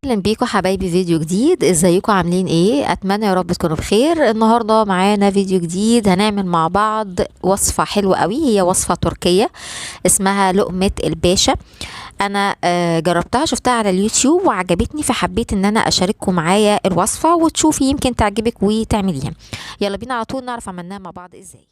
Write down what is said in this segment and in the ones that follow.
اهلا بيكم حبايبي، فيديو جديد. ازيكم عاملين ايه؟ اتمنى يا رب تكونوا بخير. النهارده معانا فيديو جديد، هنعمل مع بعض وصفه حلوه قوي. هي وصفه تركيه اسمها لقمه الباشا. انا جربتها، شفتها على اليوتيوب وعجبتني، فحبيت ان انا اشارككم معايا الوصفه وتشوفي يمكن تعجبك وتعمليها. يلا بينا على طول نعرف عملناها مع بعض ازاي.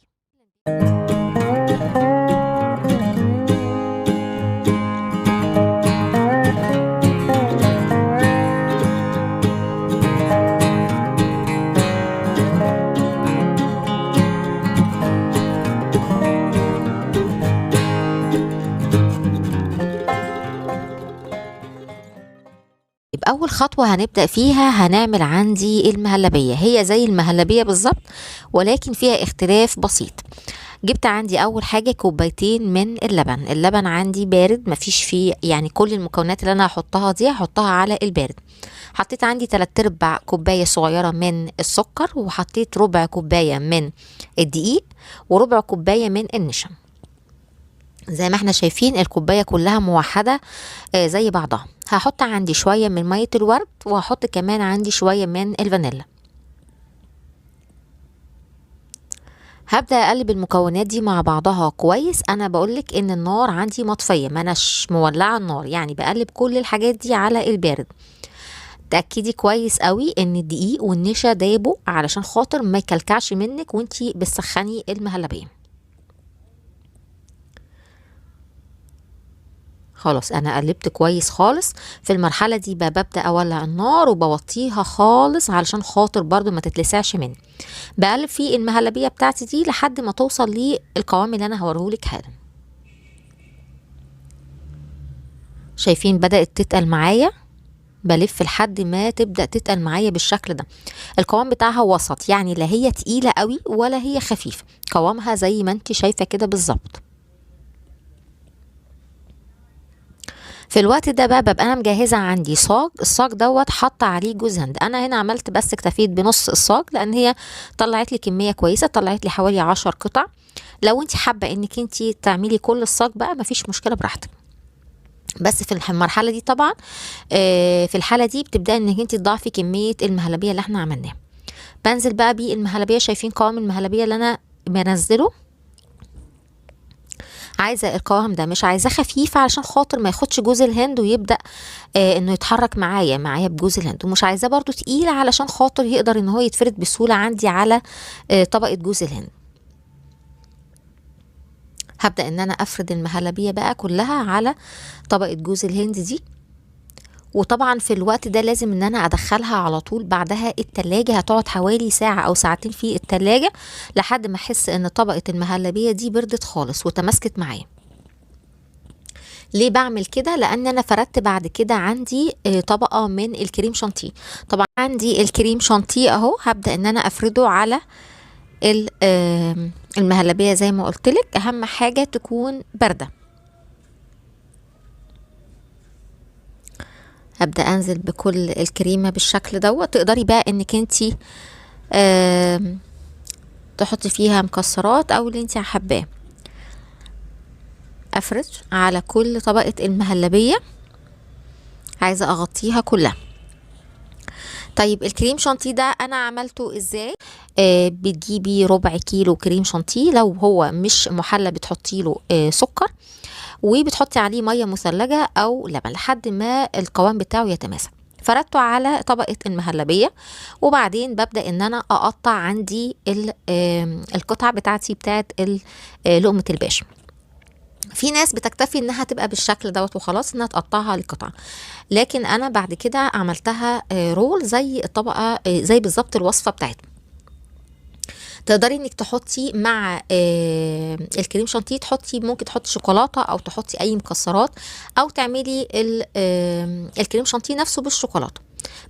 يبقى اول خطوه هنبدا فيها هنعمل عندي المهلبيه. هي زي المهلبيه بالظبط ولكن فيها اختلاف بسيط. جبت عندي اول حاجه كوبايتين من اللبن. اللبن عندي بارد، مفيش فيه يعني كل المكونات اللي انا هحطها دي هحطها على البارد. حطيت عندي 3/4 كوبايه صغيره من السكر، وحطيت ربع كوبايه من الدقيق، وربع كوبايه من النشا. زي ما احنا شايفين الكوبايه كلها موحده زي بعضها. هحط عندي شويه من ميه الورد، وهحط كمان عندي شويه من الفانيلا. هبدا اقلب المكونات دي مع بعضها كويس. انا بقولك ان النار عندي مطفيه، ما اناش مولعه النار، يعني بقلب كل الحاجات دي على البارد. تاكدي كويس قوي ان الدقيق والنشا دابوا علشان خاطر ما يكلكعش منك وانتي بتسخني المهلبيه. خلاص انا قلبت كويس خالص. في المرحله دي ببدا اولع النار وبوطيها خالص علشان خاطر برضو ما تتلسعش مني. بقلب في المهلبيه بتاعتي دي لحد ما توصل للقوام اللي انا هوريهولك حالا. شايفين بدات تتقل معايا، بلف لحد ما تبدا تتقل معايا بالشكل ده. القوام بتاعها وسط، يعني لا هي تقيله قوي ولا هي خفيفه، قوامها زي ما انت شايفه كده بالظبط. في الوقت ده بقى ببقى انا مجهزه عندي صاج. الصاج دوت حاطه عليه جوز هند. انا هنا عملت بس اكتفيت بنص الصاج لان هي طلعت لي كميه كويسه، طلعت لي حوالي 10 قطع. لو انت حابه انك انت تعملي كل الصاج بقى مفيش مشكله، براحتك. بس في المرحله دي طبعا في الحاله دي بتبداي انك انت تضاعفي كميه المهلبيه اللي احنا عملناها. بنزل بقى بالمهلبيه. شايفين قوام المهلبيه اللي انا بنزله؟ عايزه القوام ده، مش عايزاه خفيف علشان خاطر ما ياخدش جوز الهند ويبدا انه يتحرك معايا بجوز الهند، ومش عايزاه برضو تقيل علشان خاطر يقدر ان هو يتفرد بسهوله عندي على طبقه جوز الهند. هبدا ان انا افرد المهلبيه بقى كلها على طبقه جوز الهند دي. وطبعا في الوقت ده لازم ان انا ادخلها على طول بعدها التلاجة. هتقعد حوالي ساعة او ساعتين في التلاجة لحد ما احس ان طبقة المهلبية دي بردت خالص وتماسكت معايا. ليه بعمل كده؟ لان انا فردت بعد كده عندي طبقة من الكريم شانتيه. طبعا عندي الكريم شانتيه اهو، هبدأ ان انا افرده على المهلبية. زي ما قلتلك اهم حاجة تكون باردة. هبدأ انزل بكل الكريمة بالشكل دوت. تقدري بقى انك انتي تحطي فيها مكسرات او اللي انتي حباه. افرد على كل طبقة المهلبية، عايزة اغطيها كلها. طيب الكريم شانتيه ده انا عملته ازاي؟ بتجيبي ربع كيلو كريم شانتيه، لو هو مش محلى بتحطي له سكر، وبتحطي عليه ميه مثلجه او لبن لحد ما القوام بتاعه يتماسك. فردته على طبقه المهلبيه، وبعدين ببدا ان انا اقطع عندي القطع بتاعتي بتاعت لقمه الباشا. في ناس بتكتفي انها تبقى بالشكل دوت وخلاص، انها تقطعها لقطع، لكن انا بعد كده عملتها رول زي الطبقه، زي بالظبط الوصفه بتاعتنا. تقدري انك تحطي مع الكريم شانتيه، ممكن تحطي شوكولاته او تحطي اي مكسرات، او تعملي الكريم شانتيه نفسه بالشوكولاته.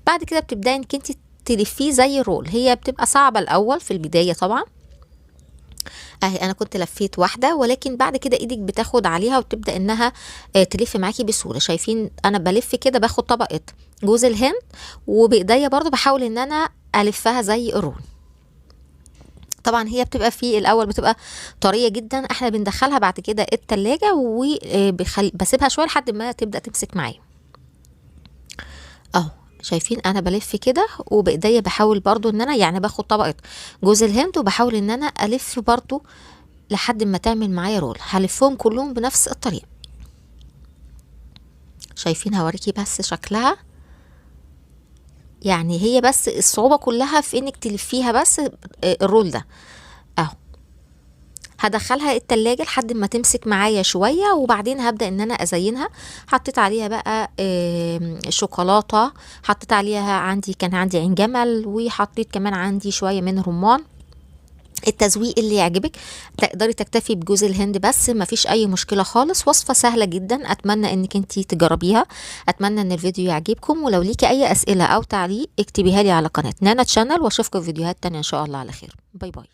بعد كده بتبداي انك انت تلفيه زي الرول. هي بتبقى صعبه الاول في البدايه طبعا. اهي انا كنت لفيت واحده، ولكن بعد كده ايدك بتاخد عليها وتبدا انها تلف معاكي بسهوله. شايفين انا بلف كده، باخد طبقه جوز الهند وبايديا برضو بحاول ان انا الفها زي الرول. طبعا هي بتبقى في الاول بتبقى طريه جدا. احنا بندخلها بعد كده التلاجة وبسيبها شويه لحد ما تبدا تمسك معايا. اهو شايفين انا بلف كده وبايديا بحاول برضو ان انا يعني باخد طبقة جوز الهند وبحاول ان انا الف برضو لحد ما تعمل معايا رول. هلفهم كلهم بنفس الطريقة. شايفين هوريكي بس شكلها، يعني هي بس الصعوبة كلها في انك تلفيها بس الرول ده. اهو هدخلها التلاجة لحد ما تمسك معايا شوية، وبعدين هبدأ ان انا ازينها. حطيت عليها بقى شوكولاتة، حطيت عليها كان عندي عين جمل، وحطيت كمان عندي شوية من رمان. التزويق اللي يعجبك، تقدري تكتفي بجوز الهند بس مفيش اي مشكلة خالص. وصفة سهلة جدا، اتمنى انك انتي تجربيها. اتمنى ان الفيديو يعجبكم، ولو ليكي اي اسئلة او تعليق اكتبيها لي على قناة نانا تشانل، واشوفكم في فيديوهات تانية ان شاء الله على خير. باي باي.